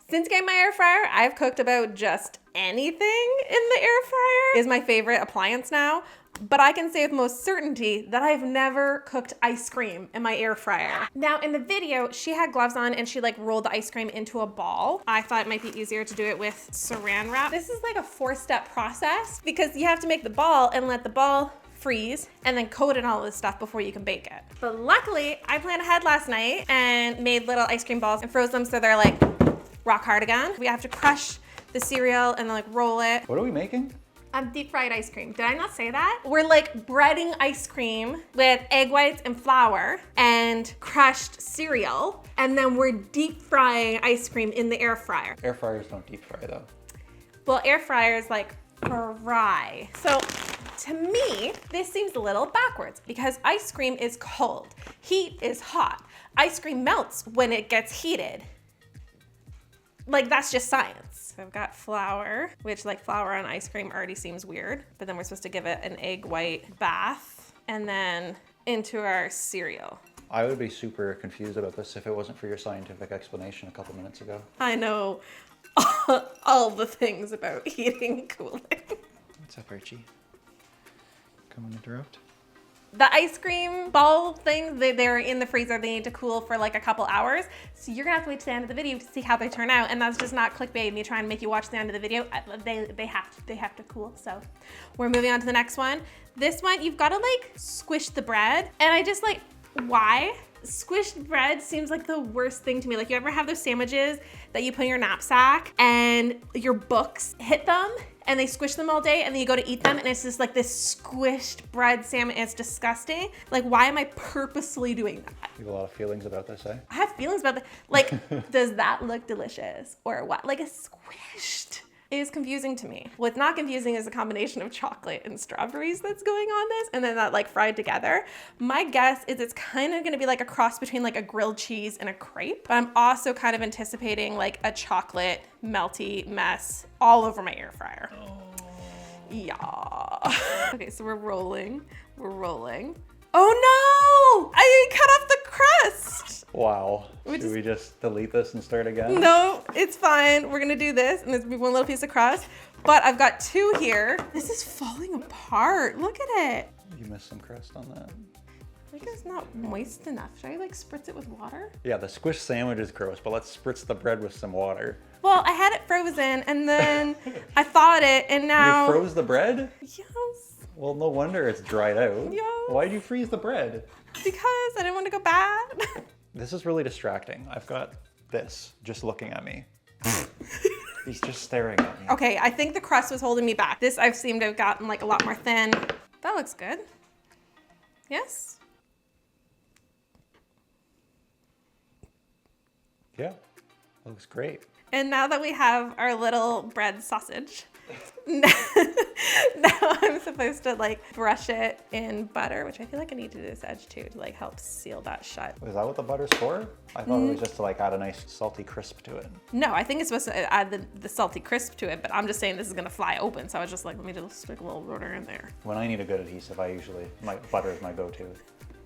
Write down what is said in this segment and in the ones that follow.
Since getting my air fryer, I've cooked about just anything in the air fryer. Is my favorite appliance now. But I can say with most certainty that I've never cooked ice cream in my air fryer. Now in the video, she had gloves on and she like rolled the ice cream into a ball. I thought it might be easier to do it with saran wrap. This is like a 4-step process because you have to make the ball and let the ball freeze and then coat it in all this stuff before you can bake it. But luckily, I planned ahead last night and made little ice cream balls and froze them so they're like rock hard again. We have to crush the cereal and then like roll it. What are we making? Deep fried ice cream. Did I not say that? We're like breading ice cream with egg whites and flour and crushed cereal. And then we're deep frying ice cream in the air fryer. Air fryers don't deep fry though. Well, air fryers like fry. So to me, this seems a little backwards because ice cream is cold. Heat is hot. Ice cream melts when it gets heated. Like that's just science. So I've got flour, which like flour on ice cream already seems weird, but then we're supposed to give it an egg white bath and then into our cereal. I would be super confused about this if it wasn't for your scientific explanation a couple minutes ago. I know all the things about heating and cooling. What's up, Archie? Come and interrupt. The ice cream ball things, they're in the freezer. They need to cool for like a couple hours. So you're gonna have to wait to the end of the video to see how they turn out. And that's just not clickbait, me trying to make you watch the end of the video. They have to cool. So we're moving on to the next one. This one, you've gotta like squish the bread. And I just like, why? Squished bread seems like the worst thing to me. Like you ever have those sandwiches that you put in your knapsack and your books hit them and they squish them all day and then you go to eat them and it's just like this squished bread sandwich. It's disgusting. Like why am I purposely doing that? You have a lot of feelings about this, eh? I have feelings about that. Like, does that look delicious or what? Like it's squished. It is confusing to me. What's not confusing is the combination of chocolate and strawberries that's going on this and then that like fried together. My guess is it's kind of gonna be like a cross between like a grilled cheese and a crepe, but I'm also kind of anticipating like a chocolate melty mess all over my air fryer. Oh. Yeah. Okay, so we're rolling. Oh no! I cut off the crust! Wow. Should we just delete this and start again? No, it's fine. We're gonna do this and there's gonna be one little piece of crust, but I've got 2 here. This is falling apart. Look at it. You missed some crust on that. I think it's not moist enough. Should I like spritz it with water? Yeah, the squished sandwich is gross, but let's spritz the bread with some water. Well, I had it frozen and then I thawed it and now... You froze the bread? Yes. Well, no wonder it's dried out. Yes. Why'd you freeze the bread? Because I didn't want to go bad. This is really distracting. I've got this just looking at me. He's just staring at me. Okay, I think the crust was holding me back. This I've seemed to have gotten like a lot more thin. That looks good. Yes? Yeah, looks great. And now that we have our little bread sausage, now I'm supposed to like brush it in butter, which I feel like I need to do this edge too to like help seal that shut. Is that what the butter's for? I thought it was just to like add a nice salty crisp to it. No, I think it's supposed to add the salty crisp to it, but I'm just saying this is gonna fly open. So I was just like, let me just stick a little butter in there. When I need a good adhesive, butter is my go-to,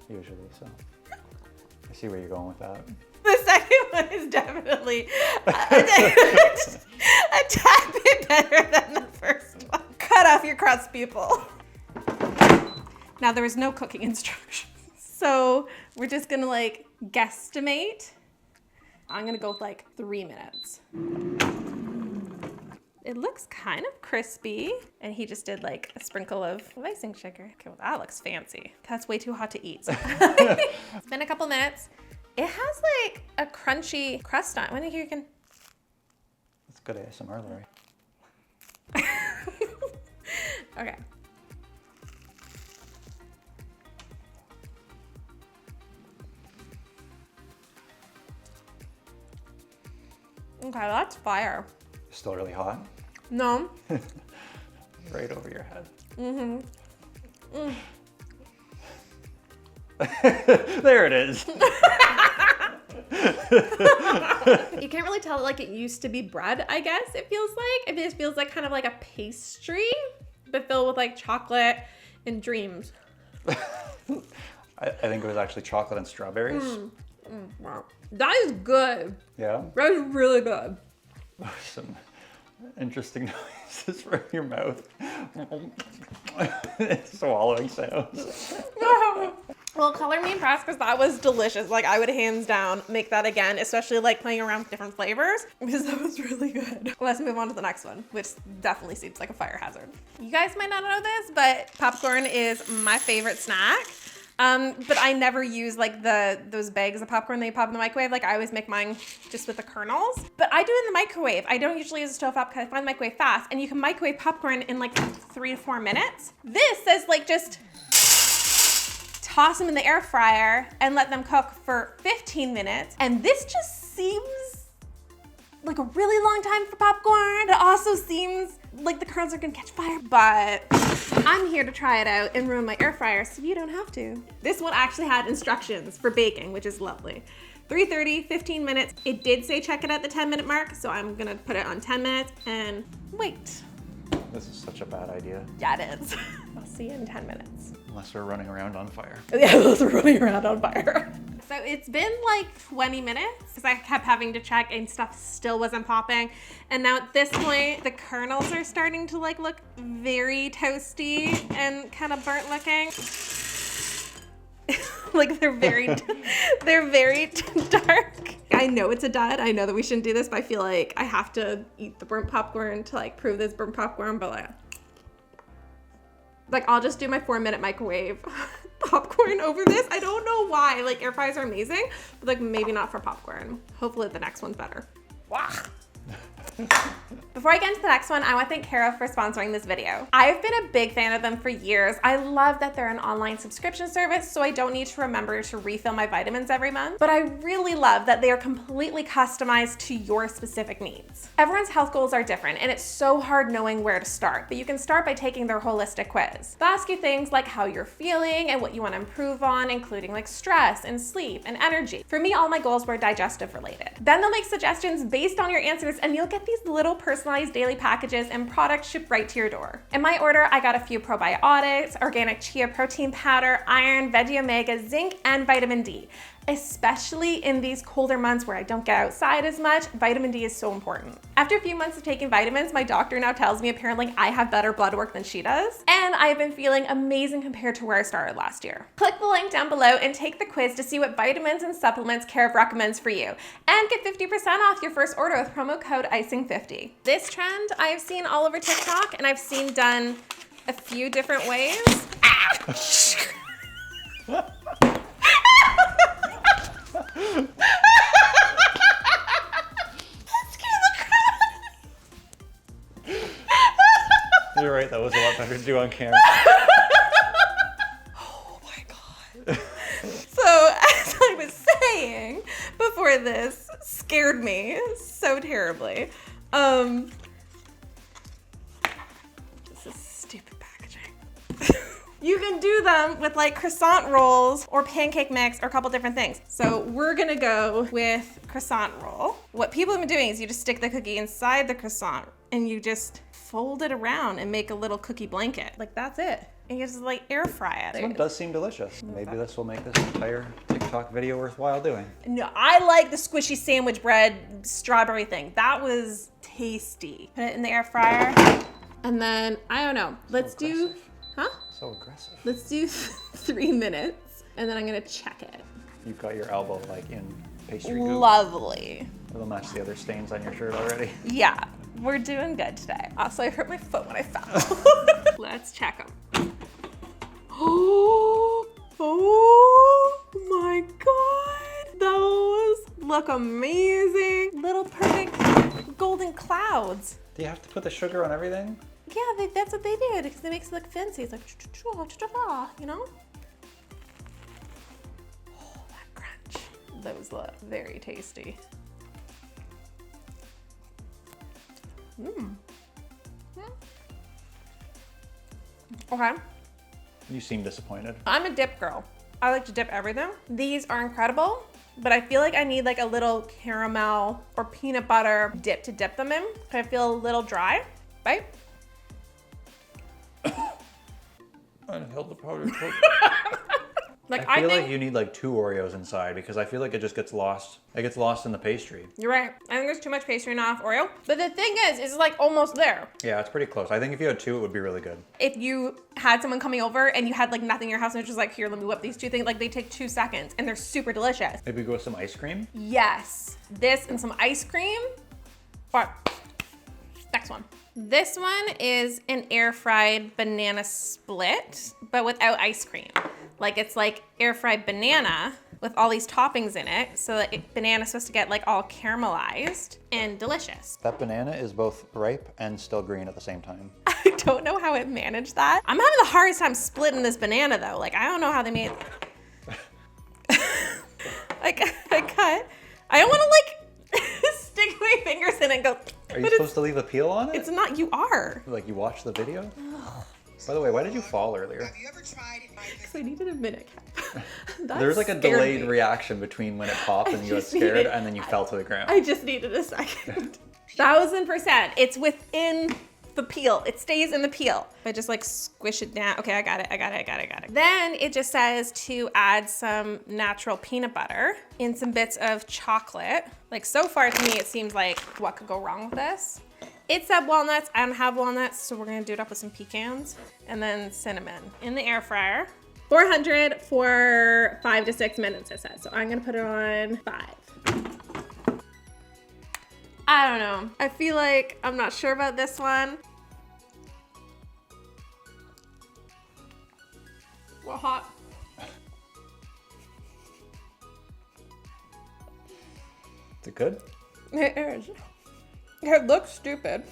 usually, so. I see where you're going with that. The second one is definitely a tad bit better than the first one. Cut off your crust, people. Now there was no cooking instructions. So we're just gonna like guesstimate. I'm gonna go with like 3 minutes. It looks kind of crispy. And he just did like a sprinkle of icing sugar. Okay, well that looks fancy. That's way too hot to eat. So. It's been a couple minutes. It has like a crunchy crust on it. I think you can. That's good ASMR, Larry. Okay. Okay, that's fire. Still really hot? No. Right over your head. Mm-hmm. Mm. There it is. You can't really tell like it used to be bread, I guess it feels like. It just feels like kind of like a pastry, but filled with like chocolate and dreams. I think it was actually chocolate and strawberries. Wow. That is good. Yeah? That is really good. Some interesting noises from your mouth. Swallowing sounds. Well, color me impressed because that was delicious. Like I would hands down make that again, especially like playing around with different flavors because that was really good. Let's move on to the next one, which definitely seems like a fire hazard. You guys might not know this, but popcorn is my favorite snack. But I never use like those bags of popcorn that you pop in the microwave. Like I always make mine just with the kernels, but I do it in the microwave. I don't usually use a stovetop because I find the microwave fast and you can microwave popcorn in like 3 to 4 minutes. This says like just toss them in the air fryer and let them cook for 15 minutes. And this just seems like a really long time for popcorn. It also seems like the kernels are gonna catch fire, but I'm here to try it out and ruin my air fryer so you don't have to. This one actually had instructions for baking, which is lovely. 330, 15 minutes. It did say check it at the 10-minute mark, so I'm gonna put it on 10 minutes and wait. This is such a bad idea. Yeah, it is. I'll see you in 10 minutes. Unless we're running around on fire. Yeah, those are running around on fire. So it's been like 20 minutes because I kept having to check and stuff still wasn't popping. And now at this point, the kernels are starting to like look very toasty and kind of burnt looking. Like they're very dark. I know it's a dud. I know that we shouldn't do this, but I feel like I have to eat the burnt popcorn to like prove this burnt popcorn, but like I'll just do my 4-minute microwave popcorn over this. I don't know why. Like air fryers are amazing, but like maybe not for popcorn. Hopefully the next one's better. Wow. Before I get into the next one, I want to thank Kara for sponsoring this video. I've been a big fan of them for years. I love that they're an online subscription service, so I don't need to remember to refill my vitamins every month. But I really love that they are completely customized to your specific needs. Everyone's health goals are different, and it's so hard knowing where to start, but you can start by taking their holistic quiz. They'll ask you things like how you're feeling and what you want to improve on, including like stress and sleep and energy. For me, all my goals were digestive related. Then they'll make suggestions based on your answers, and you'll get these little personalized daily packages and products shipped right to your door. In my order, I got a few probiotics, organic chia protein powder, iron, veggie omega, zinc, and vitamin D. Especially in these colder months where I don't get outside as much, vitamin D is so important. After a few months of taking vitamins, my doctor now tells me apparently I have better blood work than she does. And I've been feeling amazing compared to where I started last year. Click the link down below and take the quiz to see what vitamins and supplements Care recommends for you. And get 50% off your first order with promo code ICING50. This trend I've seen all over TikTok and I've seen done a few different ways. You're right, that was a lot better to do on camera. Oh my God. So as I was saying before, this scared me so terribly. This is stupid packaging. You can do them with like croissant rolls or pancake mix or a couple different things. So we're gonna go with croissant roll. What people have been doing is you just stick the cookie inside the croissant and you just fold it around and make a little cookie blanket. Like that's it. And you just like air fry it. This one does seem delicious. Maybe this will make this entire TikTok video worthwhile doing. No, I like the squishy sandwich bread strawberry thing. That was tasty. Put it in the air fryer. And then, I don't know, let's do, huh? So aggressive. Let's do 3 minutes and then I'm gonna check it. You've got your elbow like in pastry goop. Lovely. It'll match the other stains on your shirt already. Yeah, we're doing good today. Also, I hurt my foot when I fell. Let's check them. Oh my God. Those look amazing. Little perfect golden clouds. Do you have to put the sugar on everything? Yeah, that's what they did because it makes it look fancy. It's like, you know? Oh, that crunch. Those look very tasty. Okay. You seem disappointed. I'm a dip girl. I like to dip everything. These are incredible, but I feel like I need like a little caramel or peanut butter dip to dip them in. I feel a little dry, right? Unhealed powdered sugar. Like I feel think like you need like 2 Oreos inside because I feel like it just gets lost. It gets lost in the pastry. you're right. I think there's too much pastry in off Oreo. But the thing is, it's like almost there. Yeah, it's pretty close. I think if you had 2, it would be really good. If you had someone coming over and you had like nothing in your house and it's just like, here, let me whip these 2 things, like they take 2 seconds and they're super delicious. Maybe go with some ice cream. Yes, this and some ice cream. Or next one. This one is an air fried banana split, but without ice cream. Like it's like air fried banana with all these toppings in it. So that banana's supposed to get like all caramelized and delicious. That banana is both ripe and still green at the same time. I don't know how it managed that. I'm having the hardest time splitting this banana though. Like I don't know how they made like I cut. I don't want to like stick my fingers in it and go. Are you supposed to leave a peel on it? It's not, you are. Like you watched the video? By the way, why did you fall earlier? Have you ever tried Because I needed a minute cap. There's like a delayed reaction between when it popped and you got just scared needed- and then you fell to the ground. I just needed a second. 1000%. It's within the peel. It stays in the peel. If I just like squish it down. Okay, I got it. Then it just says to add some natural peanut butter and some bits of chocolate. Like so far to me, it seems like what could go wrong with this? It said walnuts. I don't have walnuts, so we're gonna do it up with some pecans and then cinnamon in the air fryer. 400 for 5 to 6 minutes, it says. So I'm gonna put it on 5. I don't know. I feel like I'm not sure about this one. We're hot. Is it good? It is. It looks stupid,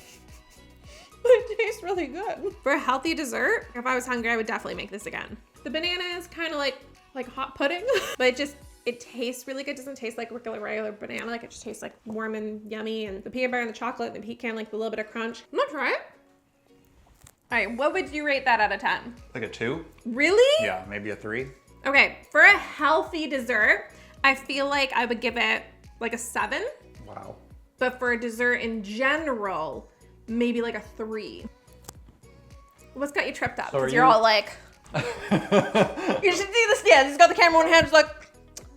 but it tastes really good. For a healthy dessert, if I was hungry, I would definitely make this again. The banana is kind of like hot pudding, but it tastes really good. It doesn't taste like regular banana. Like it just tastes like warm and yummy. And the peanut butter and the chocolate and the pecan, like the little bit of crunch. I'm gonna try it. All right, what would you rate that out of 10? Like a 2? Really? Yeah, maybe a 3. Okay, for a healthy dessert, I feel like I would give it like a 7. Wow. But for a dessert in general, maybe like a 3. What's got you tripped up? So Because you're all like, you should see the stand. He's got the camera in one hand, just like,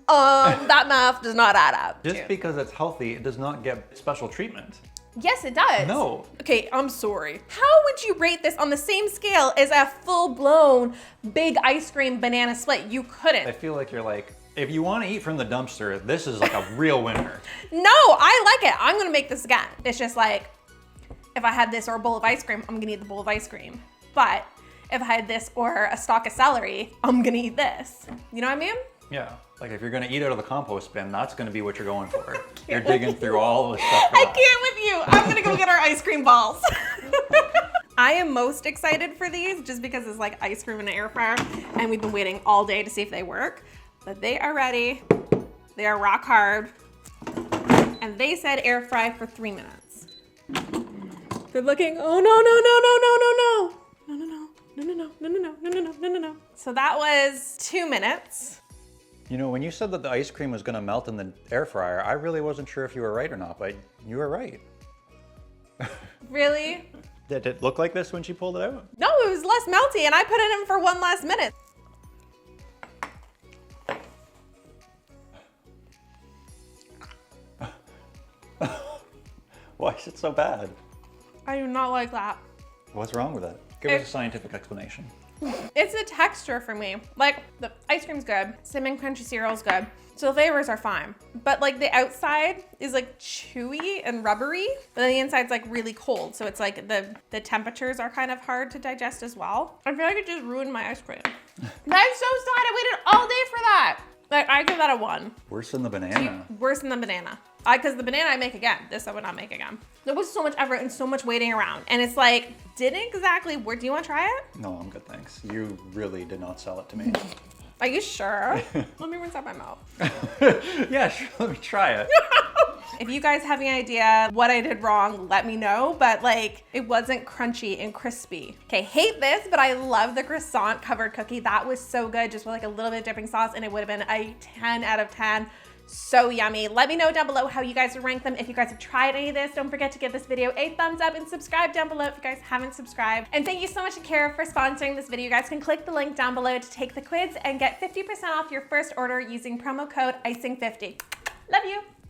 that math does not add up. Just because it's healthy, it does not get special treatment. Yes, it does. No. Okay, I'm sorry. How would you rate this on the same scale as a full-blown big ice cream banana split? You couldn't. I feel like you're like, if you want to eat from the dumpster, this is like a real winner. No, I like it. I'm gonna make this again. It's just like, if I had this or a bowl of ice cream, I'm gonna eat the bowl of ice cream. But if I had this or a stalk of celery, I'm gonna eat this. You know what I mean? Yeah. Like if you're going to eat out of the compost bin, that's going to be what you're going for. You're digging through all the stuff. I can't with you. I'm gonna go get our ice cream balls. I am most excited for these just because it's like ice cream in an air fryer and we've been waiting all day to see if they work. But they are ready. They are rock hard. And they said air fry for 3 minutes. They're looking, oh no. So that was 2 minutes. You know, when you said that the ice cream was going to melt in the air fryer, I really wasn't sure if you were right or not, but you were right. Really? Did it look like this when she pulled it out? No, it was less melty and I put it in for 1 last minute. Why is it so bad? I do not like that. What's wrong with it? Give us a scientific explanation. It's the texture for me. Like the ice cream's good, cinnamon crunchy cereal's good, so the flavors are fine. But like the outside is like chewy and rubbery, but then the inside's like really cold. So it's like the temperatures are kind of hard to digest as well. I feel like it just ruined my ice cream. I'm so sad. I waited all day for that. Like I give that a 1. Worse than the banana. Worse than the banana. Because the banana I make again. This I would not make again. There was so much effort and so much waiting around. And it's like, didn't exactly work. Do you want to try it? No, I'm good, thanks. You really did not sell it to me. Are you sure? Let me rinse out my mouth. Yeah, sure, let me try it. If you guys have any idea what I did wrong, let me know. But like, it wasn't crunchy and crispy. Okay, hate this, but I love the croissant covered cookie. That was so good, just with like a little bit of dipping sauce, and it would have been a 10 out of 10. So yummy. Let me know down below how you guys rank them. If you guys have tried any of this, don't forget to give this video a thumbs up and subscribe down below if you guys haven't subscribed. And thank you so much to Kara for sponsoring this video. You guys can click the link down below to take the quiz and get 50% off your first order using promo code ICING50. Love you.